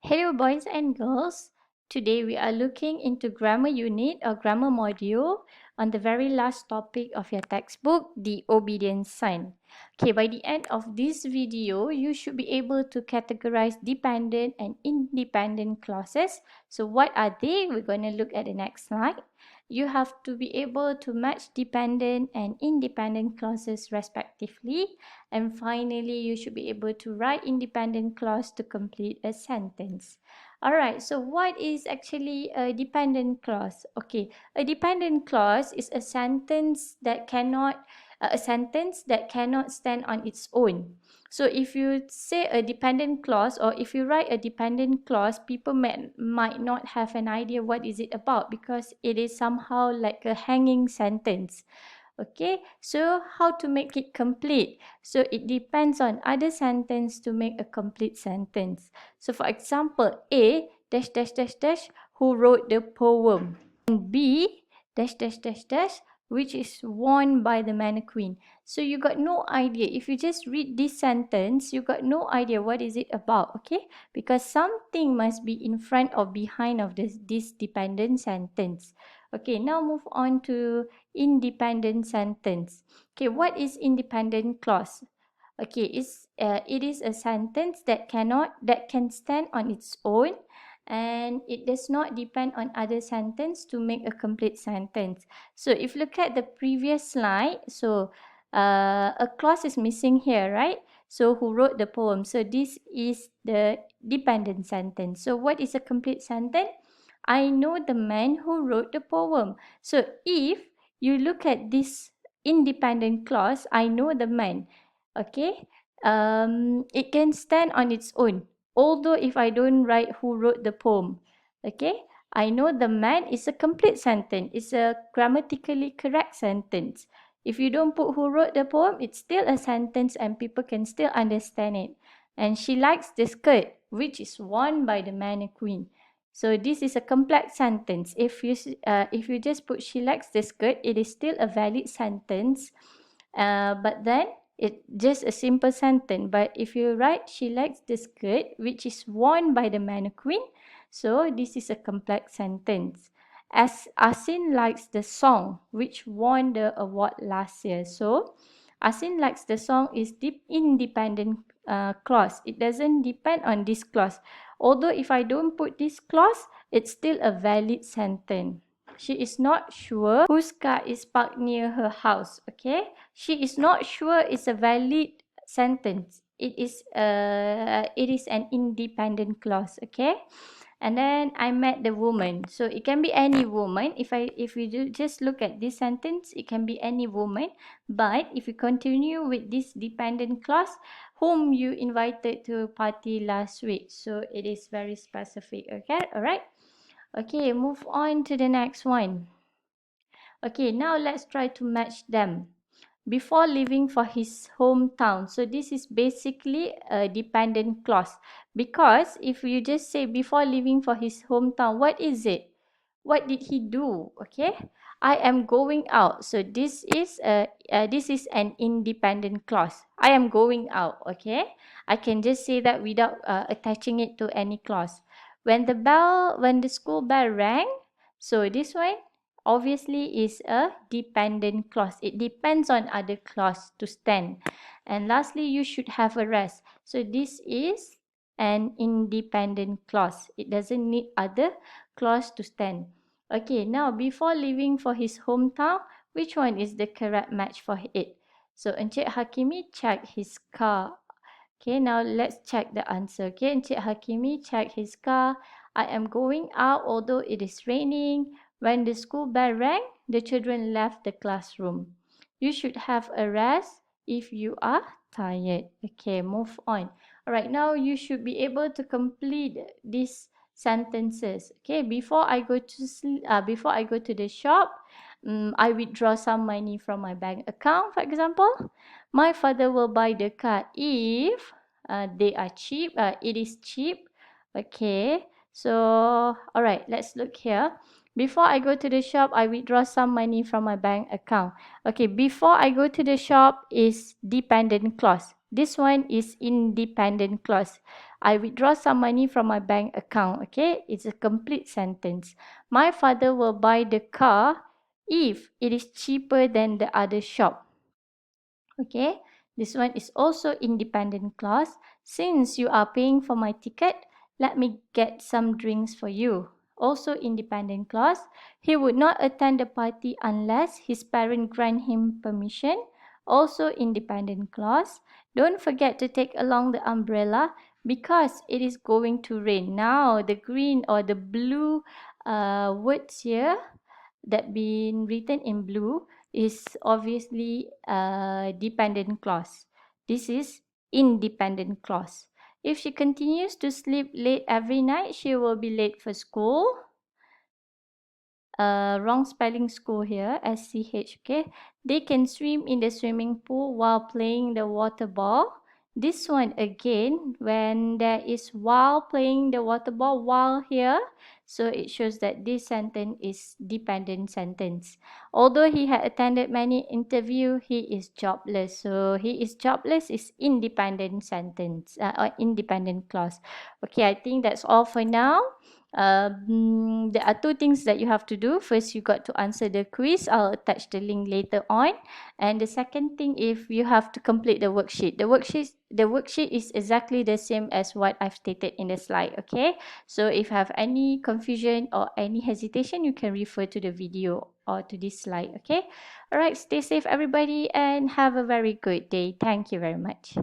Hello, boys and girls. Today we are looking into grammar unit or grammar module on the very last topic of your textbook, the obedient sign. Okay, by the end of this video, you should be able to categorize dependent and independent clauses. So what are they? We're going to look at the next slide. You have to be able to match dependent and independent clauses respectively. And finally, you should be able to write independent clause to complete a sentence. Alright, so what is actually a dependent clause? Okay, a dependent clause is a sentence that cannot stand on its own. So if you say a dependent clause or if you write a dependent clause, people might not have an idea what is it about because it is somehow like a hanging sentence. Okay, so how to make it complete? So it depends on other sentence to make a complete sentence. So for example, A dash dash dash dash who wrote the poem, and B dash dash dash dash which is worn by the mannequin. So you got no idea. If you just read this sentence, you got no idea what is it about, okay? Because something must be in front or behind of this dependent sentence. Okay, now move on to independent sentence. Okay, what is independent clause? Okay, it is a sentence that can stand on its own and it does not depend on other sentence to make a complete sentence. So if you look at the previous slide, so a clause is missing here, right? So who wrote the poem? So this is the dependent sentence. So what is a complete sentence? I know the man who wrote the poem. So if you look at this independent clause, I know the man, okay, it can stand on its own. Although if I don't write who wrote the poem, okay, I know the man is a complete sentence. It's a grammatically correct sentence. If you don't put who wrote the poem, it's still a sentence and people can still understand it. And she likes the skirt, which is worn by the mannequin. So this is a complex sentence. If you just put she likes the skirt, it is still a valid sentence. But then it's just a simple sentence. But if you write she likes the skirt, which is worn by the mannequin, so this is a complex sentence. As Asin likes the song, which won the award last year. So Asin likes the song is deep independent clause. It doesn't depend on this clause. Although if I don't put this clause, it's still a valid sentence. She is not sure whose car is parked near her house. Okay, she is not sure is a valid sentence. It is an independent clause. Okay, and then I met the woman. So it can be any woman. If we do just look at this sentence, it can be any woman. But if you continue with this dependent clause, whom you invited to a party last week. So it is very specific. Okay, all right. Okay, move on to the next one. Okay, now let's try to match them. Before leaving for his hometown. So this is basically a dependent clause. Because if you just say before leaving for his hometown, what is it? What did he do? Okay, I am going out. So this is an independent clause. I am going out. Okay, I can just say that without attaching it to any clause. When the school bell rang, so this one obviously is a dependent clause. It depends on other clause to stand. And lastly, you should have a rest. So this is an independent clause. It doesn't need other clause to stand. Okay, now before leaving for his hometown, which one is the correct match for it? So Encik Hakimi checked his car. Okay, now let's check the answer. Okay, Encik Hakimi checked his car. I am going out although it is raining. When the school bell rang, the children left the classroom. You should have a rest if you are tired. Okay, move on. Alright, now you should be able to complete these sentences. Okay, before I go to the shop, I withdraw some money from my bank account, for example. My father will buy the car if they are cheap. It is cheap. Okay, so alright, let's look here. Before I go to the shop, I withdraw some money from my bank account. Okay, before I go to the shop is dependent clause. This one is independent clause. I withdraw some money from my bank account. Okay, it's a complete sentence. My father will buy the car if it is cheaper than the other shop. Okay, this one is also independent clause. Since you are paying for my ticket, let me get some drinks for you. Also independent clause. He would not attend the party unless his parent grant him permission. Also independent clause. Don't forget to take along the umbrella because it is going to rain. Now the green or the blue words here that been written in blue is obviously a dependent clause. This is independent clause. If she continues to sleep late every night, she will be late for school. Wrong spelling school here, SCH, okay. They can swim in the swimming pool while playing the water ball. This one again, when there is while playing the water ball while here, so it shows that this sentence is dependent sentence. Although he had attended many interviews, he is jobless. So he is jobless is independent sentence or independent clause. Okay, I think that's all for now. There are two things that you have to do. First, you got to answer the quiz. I'll attach the link later on. And the second thing, if you have to complete the worksheet. The worksheet is exactly the same as what I've stated in the slide. Okay. So if you have any confusion or any hesitation, you can refer to the video or to this slide. Okay. All right. Stay safe, everybody, and have a very good day. Thank you very much.